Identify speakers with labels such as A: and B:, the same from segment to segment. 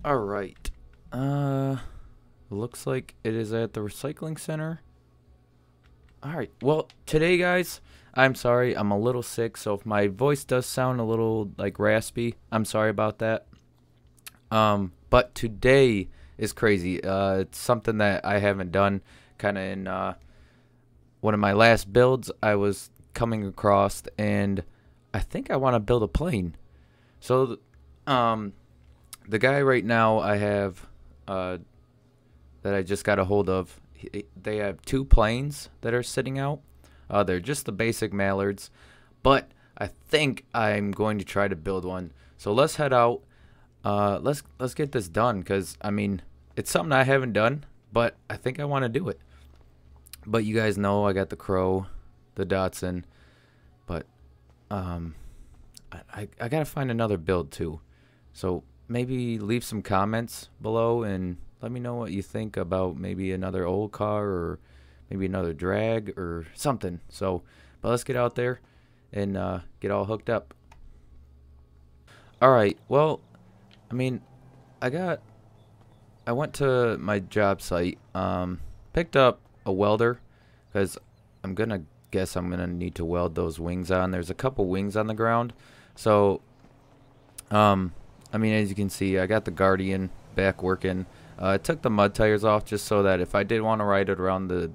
A: Alright. Looks like it is at the recycling center. Alright, well, today, guys, I'm sorry, I'm a little sick, so if my voice does sound a little, like, raspy, I'm sorry about that. But today is crazy. It's something that I haven't done kind of in, one of my last builds I was coming across, and I think I want to build a plane. So, the guy right now I have, that I just got a hold of, they have two planes that are sitting out. They're just the basic mallards, but I think I'm going to try to build one. So let's head out. Let's get this done, because I mean, it's something I haven't done, but I think I want to do it. But you guys know I got the Crow, the Datsun, but I gotta find another build too. So maybe leave some comments below and let me know what you think about maybe another old car or maybe another drag or something. So, but let's get out there and get all hooked up. All right. Well, I mean, I went to my job site, picked up a welder because I'm gonna need to weld those wings on. There's a couple wings on the ground, so I mean, as you can see, I got the Guardian back working. I took the mud tires off just so that if I did want to ride it around the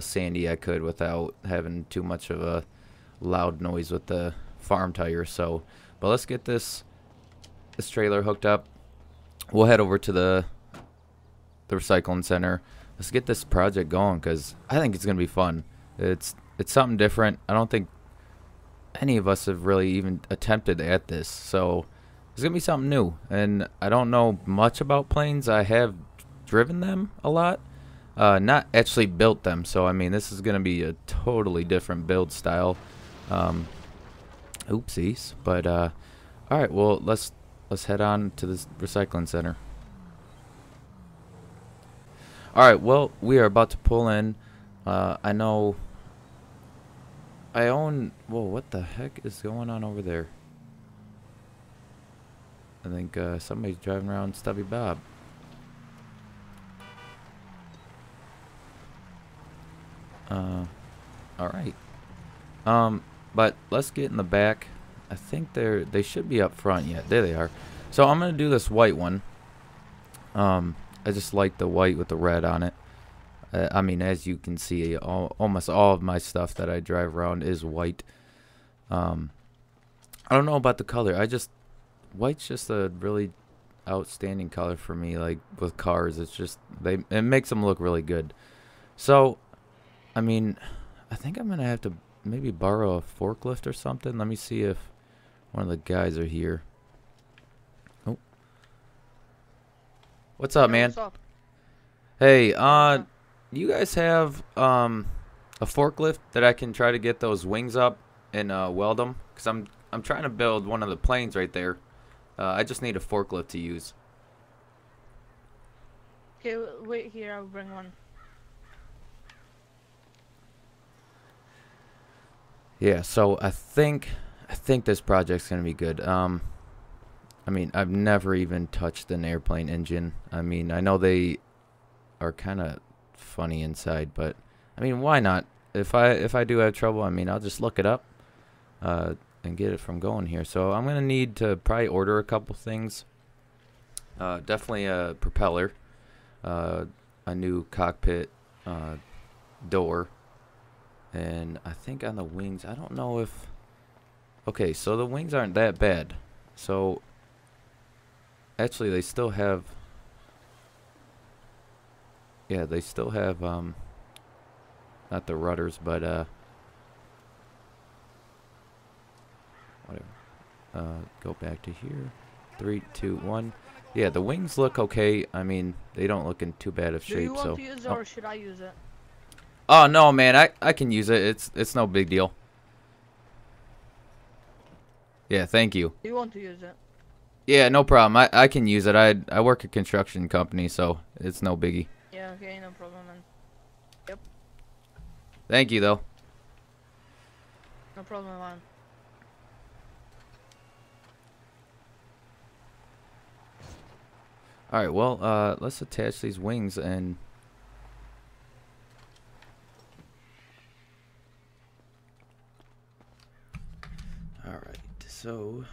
A: sandy, I could without having too much of a loud noise with the farm tires. So, but let's get this trailer hooked up. We'll head over to the recycling center. Let's get this project going because I think it's gonna be fun. It's something different. I don't think any of us have really even attempted at this, so it's gonna be something new. And I don't know much about planes. I have driven them a lot, not actually built them. So I mean, this is gonna be a totally different build style. Oopsies, but all right. Well, let's head on to this recycling center. All right. Well, we are about to pull in. I know. I own. Whoa! What the heck is going on over there? I think somebody's driving around Stubby Bob. All right. But let's get in the back. I think they should be up front yet. There they are. So I'm gonna do this white one. I just like the white with the red on it. I mean, as you can see, almost all of my stuff that I drive around is white. I don't know about the color. White's just a really outstanding color for me. Like with cars, it's just it makes them look really good. So, I mean, I think I'm gonna have to maybe borrow a forklift or something. Let me see if one of the guys are here. Oh, what's up,
B: Yo,
A: man?
B: what's up?
A: Hey,
B: What's up?
A: you guys have a forklift that I can try to get those wings up and weld them? Cause I'm trying to build one of the planes right there. I just need a forklift to use.
B: Okay, wait here, I'll bring one.
A: Yeah, so I think this project's gonna be good. I mean, I've never even touched an airplane engine. I mean, I know they are kind of funny inside, but I mean, why not? If I do have trouble, I mean, I'll just look it up and get it from going here. So I'm gonna need to probably order a couple things. Definitely a propeller, a new cockpit door, and I think on the wings, I don't know if. Okay, so the wings aren't that bad. So actually, they still have. Yeah, they still have not the rudders, but whatever. Go back to here. 3, 2, 1. Yeah, the wings look okay. I mean, they don't look in too bad of
B: Do you
A: shape.
B: want
A: So.
B: to use it
A: Oh.
B: or should I use it?
A: Oh no, man! I can use it. It's no big deal. Yeah, thank you.
B: Do you want to use it?
A: Yeah, no problem. I can use it. I work at a construction company, so it's no biggie.
B: Yeah, okay, no problem, man. Yep,
A: Thank you though.
B: no problem, man.
A: Alright, well, let's attach these wings and... Alright, so...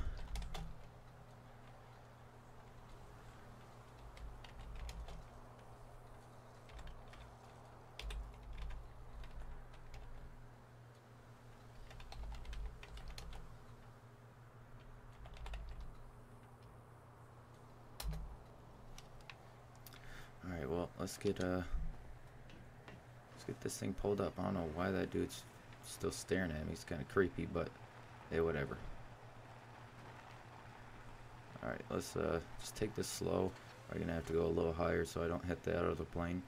A: Alright, well, let's get this thing pulled up. I don't know why that dude's still staring at me. He's kind of creepy, but hey, whatever. Alright, let's just take this slow. I'm gonna have to go a little higher so I don't hit the other plane.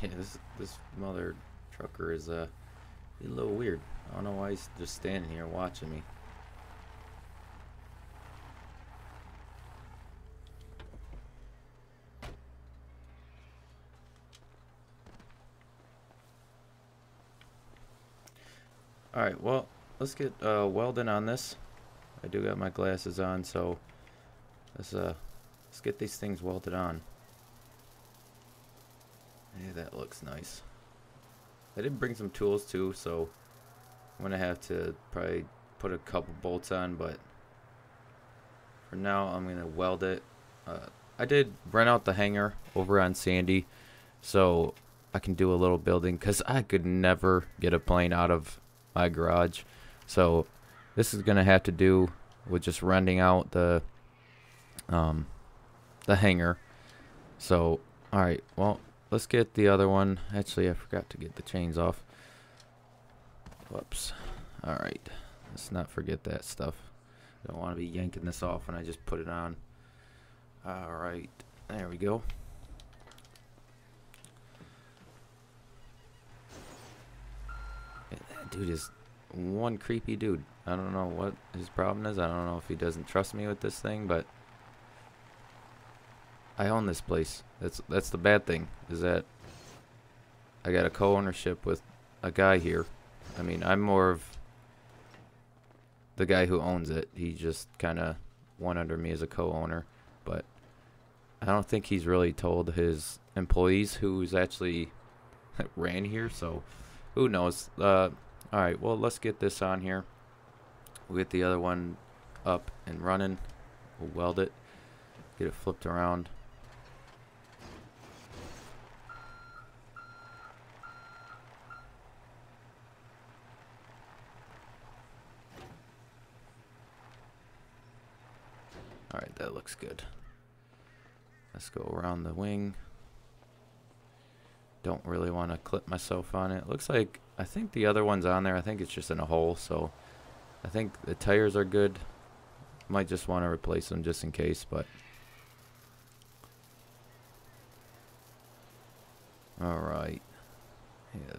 A: Yeah, this mother trucker is he's a little weird. I don't know why he's just standing here watching me. Alright, well, let's get welding on this. I do got my glasses on, so let's get these things welded on. Yeah, that looks nice. I did bring some tools too, so I'm gonna have to probably put a couple bolts on, but for now I'm gonna weld it. I did rent out the hangar over on Sandy, so I can do a little building, because I could never get a plane out of my garage. So this is gonna have to do with just renting out the hangar. So alright, well, let's get the other one. Actually, I forgot to get the chains off. Whoops. Alright, let's not forget that stuff. I don't want to be yanking this off when I just put it on. Alright, there we go. Yeah, that dude is one creepy dude. I don't know what his problem is. I don't know if he doesn't trust me with this thing, but I own this place. That's the bad thing, is that I got a co-ownership with a guy here. I mean, I'm more of the guy who owns it. He just kind of went under me as a co-owner, but I don't think he's really told his employees who's actually ran here, so who knows. Alright, well, let's get this on here. We'll get the other one up and running. We'll weld it, get it flipped around. Alright, that looks good. Let's go around the wing. Don't really want to clip myself on it. Looks like, I think the other one's on there. I think it's just in a hole, so I think the tires are good. Might just want to replace them just in case, but alright. Yeah.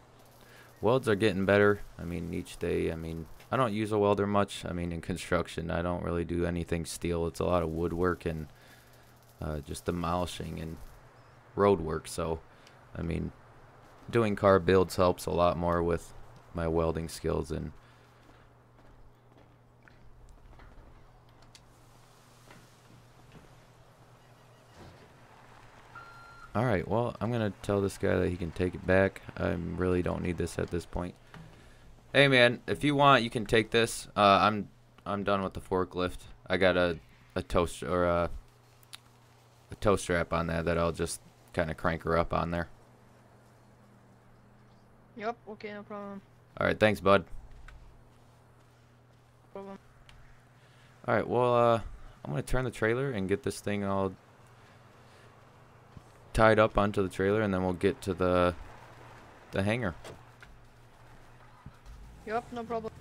A: Welds are getting better. I mean, each day. I mean, I don't use a welder much. I mean, in construction, I don't really do anything steel. It's a lot of woodwork and just demolishing and road work. So, I mean, doing car builds helps a lot more with my welding skills. And alright, well, I'm gonna tell this guy that he can take it back. I really don't need this at this point. Hey man, if you want, you can take this. I'm done with the forklift. I got a toast or a tow strap on that I'll just kind of crank her up on there.
B: Yep, okay, no problem.
A: Alright, thanks bud.
B: No problem.
A: Alright, well, I'm gonna turn the trailer and get this thing all tied up onto the trailer, and then we'll get to the hangar.
B: Yep, no problem.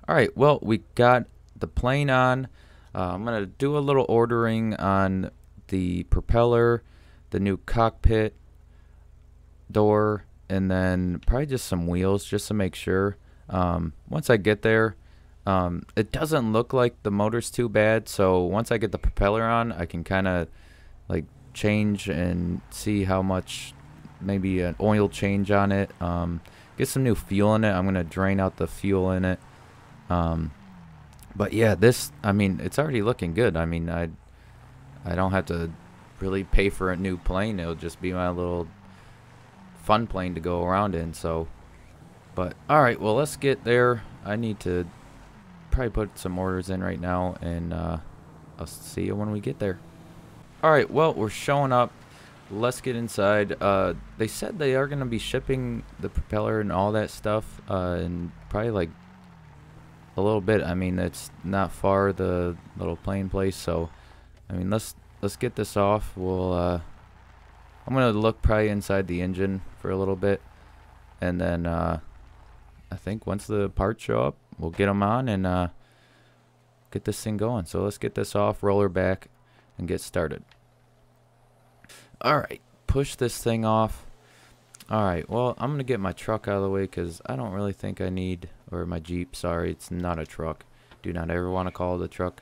A: Alright, well, we got the plane on. I'm gonna do a little ordering on the propeller, the new cockpit door, and then probably just some wheels just to make sure. Once I get there, it doesn't look like the motor's too bad, so once I get the propeller on, I can kind of like change and see how much, maybe an oil change on it, get some new fuel in it. I'm gonna drain out the fuel in it. But yeah, this, I mean, it's already looking good. I mean, I don't have to really pay for a new plane. It'll just be my little fun plane to go around in. So, but all right, well, let's get there. I need to probably put some orders in right now, and I'll see you when we get there. All right, well, we're showing up. Let's get inside. They said they are going to be shipping the propeller and all that stuff in probably like a little bit. I mean, it's not far, the little plane place, so I mean, let's get this off. We'll I'm going to look probably inside the engine for a little bit, and then I think once the parts show up, we'll get them on and get this thing going. So let's get this off, roll her back, and get started. Alright, push this thing off. Alright, well, I'm going to get my truck out of the way because I don't really think I need, or my Jeep, sorry, it's not a truck. Do not ever want to call it a truck.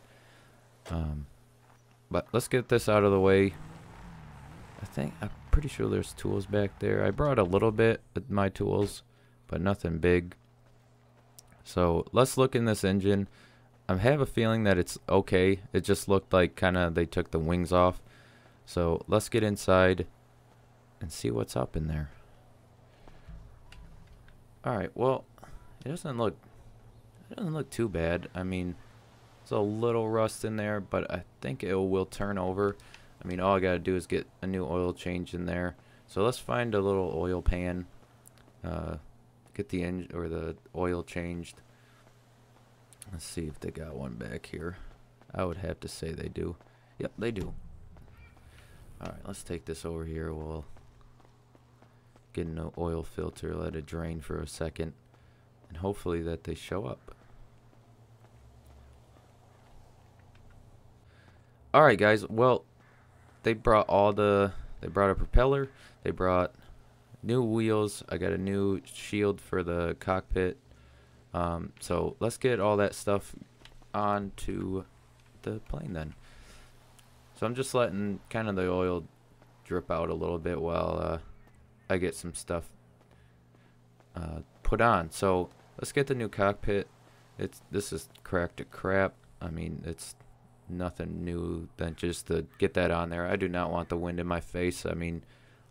A: But let's get this out of the way. I'm pretty sure there's tools back there. I brought a little bit of my tools, but nothing big. So let's look in this engine. I have a feeling that it's okay. It just looked like kind of they took the wings off. So let's get inside and see what's up in there. Alright, well, it doesn't look too bad. I mean, there's a little rust in there, but I think it will turn over. I mean, all I gotta do is get a new oil change in there. So let's find a little oil pan. Get the engine or the oil changed. Let's see if they got one back here. I would have to say they do. Yep, they do. Alright, let's take this over here. We'll get an oil filter, let it drain for a second, and hopefully that they show up. Alright guys, well, they brought a propeller, they brought new wheels, I got a new shield for the cockpit. So let's get all that stuff onto the plane then. So I'm just letting kind of the oil drip out a little bit while I get some stuff put on. So let's get the new cockpit. This is cracked to crap. I mean, it's nothing new than just to get that on there. I do not want the wind in my face. I mean,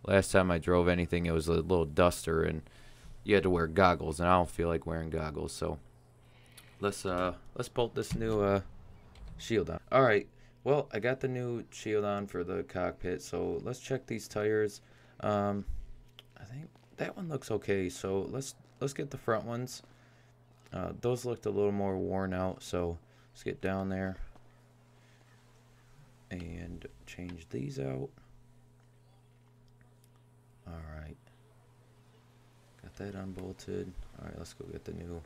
A: last time I drove anything, it was a little duster and you had to wear goggles, and I don't feel like wearing goggles. So let's bolt this new shield on. All right. Well, I got the new shield on for the cockpit, so let's check these tires. I think that one looks okay, so let's get the front ones. Those looked a little more worn out, so let's get down there and change these out. Alright. Got that unbolted. Alright, let's go get the new.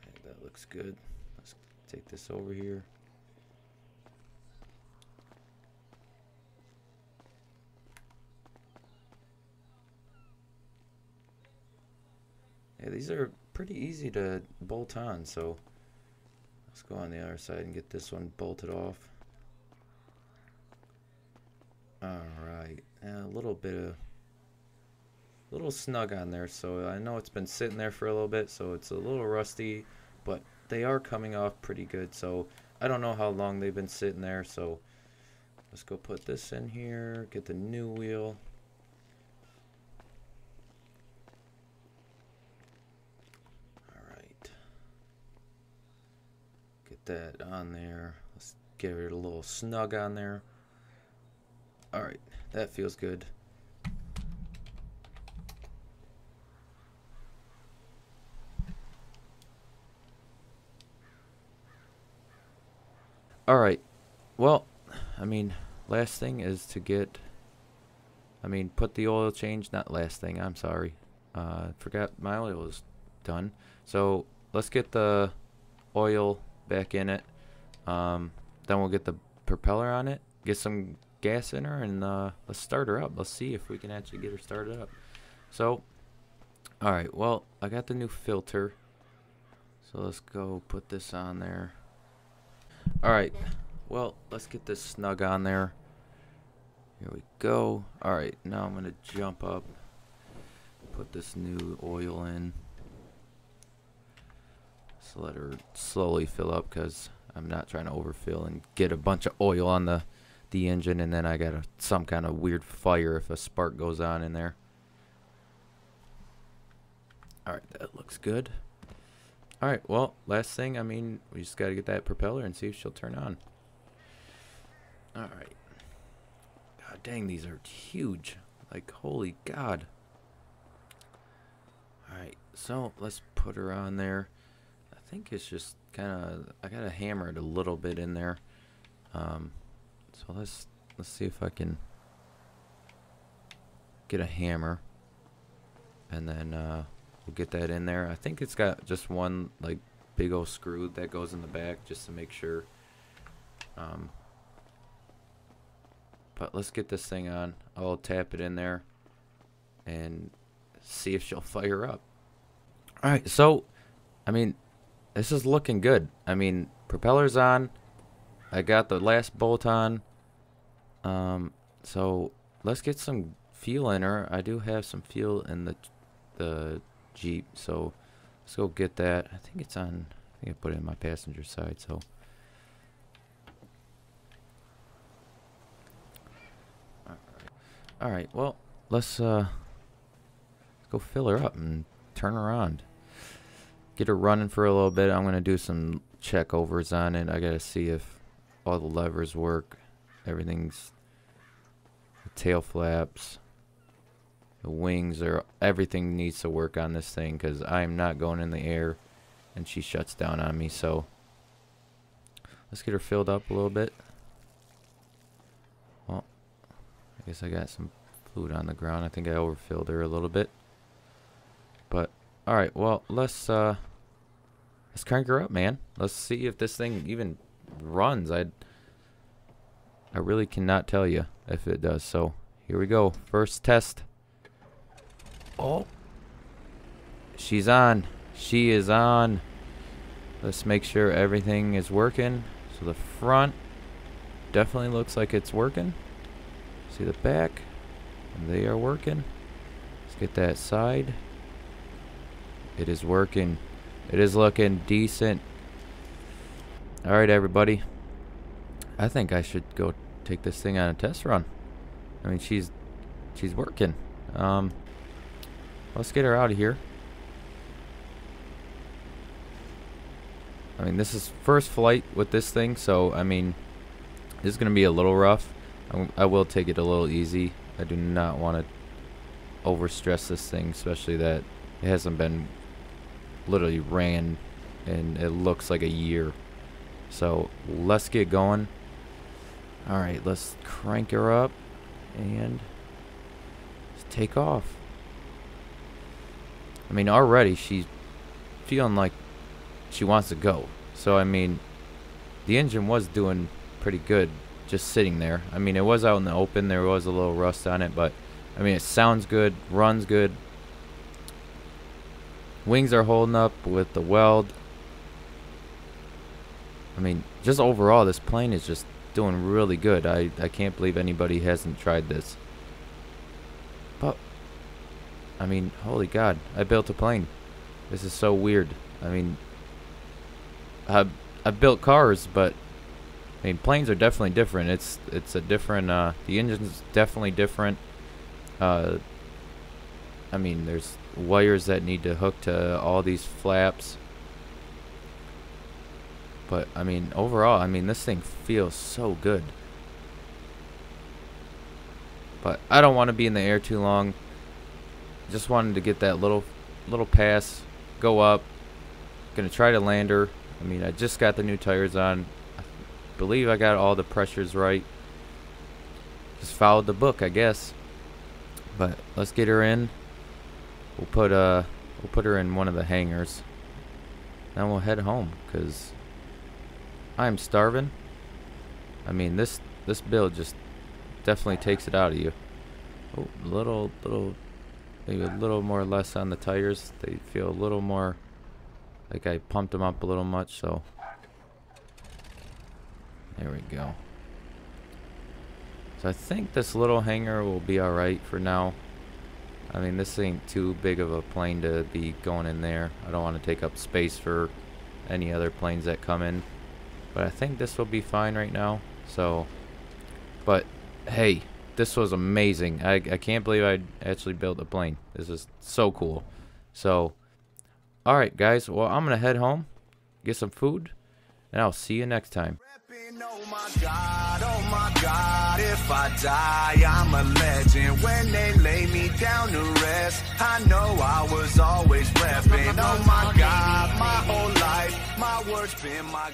A: Alright, that looks good. Let's take this over here. Yeah, these are pretty easy to bolt on, so let's go on the other side and get this one bolted off. Alright, a little snug on there, so I know it's been sitting there for a little bit, so it's a little rusty, but they are coming off pretty good, so I don't know how long they've been sitting there, so let's go put this in here, get the new wheel. Alright. Get that on there. Let's get it a little snug on there. Alright, that feels good. Alright, well, I mean, last thing is to get, put the oil change, not last thing, I'm sorry. Forgot my oil was done. So, let's get the oil back in it. then we'll get the propeller on it, get some gas in her, and let's start her up. Let's see if we can actually get her started up. So, alright, well, I got the new filter. So let's go put this on there. Alright, well, let's get this snug on there. Here we go. Alright, now I'm going to jump up, put this new oil in. So let her slowly fill up because I'm not trying to overfill and get a bunch of oil on the engine, and then I got some kind of weird fire if a spark goes on in there. Alright, that looks good. Alright, well, last thing, I mean, we just got to get that propeller and see if she'll turn on. Alright. God dang, these are huge. Like, holy God. Alright, so let's put her on there. I think it's just kind of, I got to hammer it a little bit in there. So let's see if I can get a hammer. And then, we'll get that in there. I think it's got just one like big old screw that goes in the back just to make sure. But let's get this thing on. I'll tap it in there and see if she'll fire up. Alright, so I mean, this is looking good. I mean, propeller's on. I got the last bolt on. So let's get some fuel in her. I do have some fuel in the Jeep, so let's go get that. I think it's on, I think I put it in my passenger side, so alright, well, let's go fill her up and turn her on, get her running for a little bit. I'm gonna do some check overs on it. I gotta see if all the levers work, everything's, the tail flaps, the wings, are everything needs to work on this thing because I'm not going in the air and she shuts down on me. So let's get her filled up a little bit. Well, I guess I got some fluid on the ground. I think I overfilled her a little bit. But alright, well, let's crank her up, man. Let's see if this thing even runs. I really cannot tell you if it does. So here we go. First test. Oh, she's on. She is on. Let's make sure everything is working. So the front definitely looks like it's working. See the back, and they are working. Let's get that side. It is working. It is looking decent. All right, everybody. I think I should go take this thing on a test run. I mean, she's working. Let's get her out of here. I mean, this is first flight with this thing, so I mean, this is gonna be a little rough. I will take it a little easy. I do not want to overstress this thing, especially that it hasn't been literally ran and it looks like a year. So let's get going. All right, let's crank her up and let's take off. I mean, already she's feeling like she wants to go. So, I mean, the engine was doing pretty good just sitting there. I mean, it was out in the open. There was a little rust on it, but, I mean, it sounds good, runs good. Wings are holding up with the weld. I mean, just overall, this plane is just doing really good. I can't believe anybody hasn't tried this. But I mean, holy God, I built a plane. This is so weird. I mean, I've built cars, but I mean, planes are definitely different. It's a different, the engine's definitely different. I mean, there's wires that need to hook to all these flaps. But, I mean, overall, I mean, this thing feels so good. But I don't want to be in the air too long. Just wanted to get that little pass, go up. Gonna try to land her. I mean, I just got the new tires on. I believe I got all the pressures right. Just followed the book, I guess. But let's get her in. We'll put her in one of the hangars. Then we'll head home, 'cause I'm starving. I mean, this build just definitely takes it out of you. Oh, maybe a little more less on the tires. They feel a little more like I pumped them up a little much, so there we go. So I think this little hangar will be alright for now. I mean, this ain't too big of a plane to be going in there. I don't want to take up space for any other planes that come in. But I think this will be fine right now. So, but hey, this was amazing. I can't believe I actually built a plane. This is so cool. So, alright guys, well, I'm going to head home, get some food, and I'll see you next time.
C: Oh my God, if I die, I'm a legend. When they lay me down to rest, I know I was always repping. Oh my God, my whole life, my words been my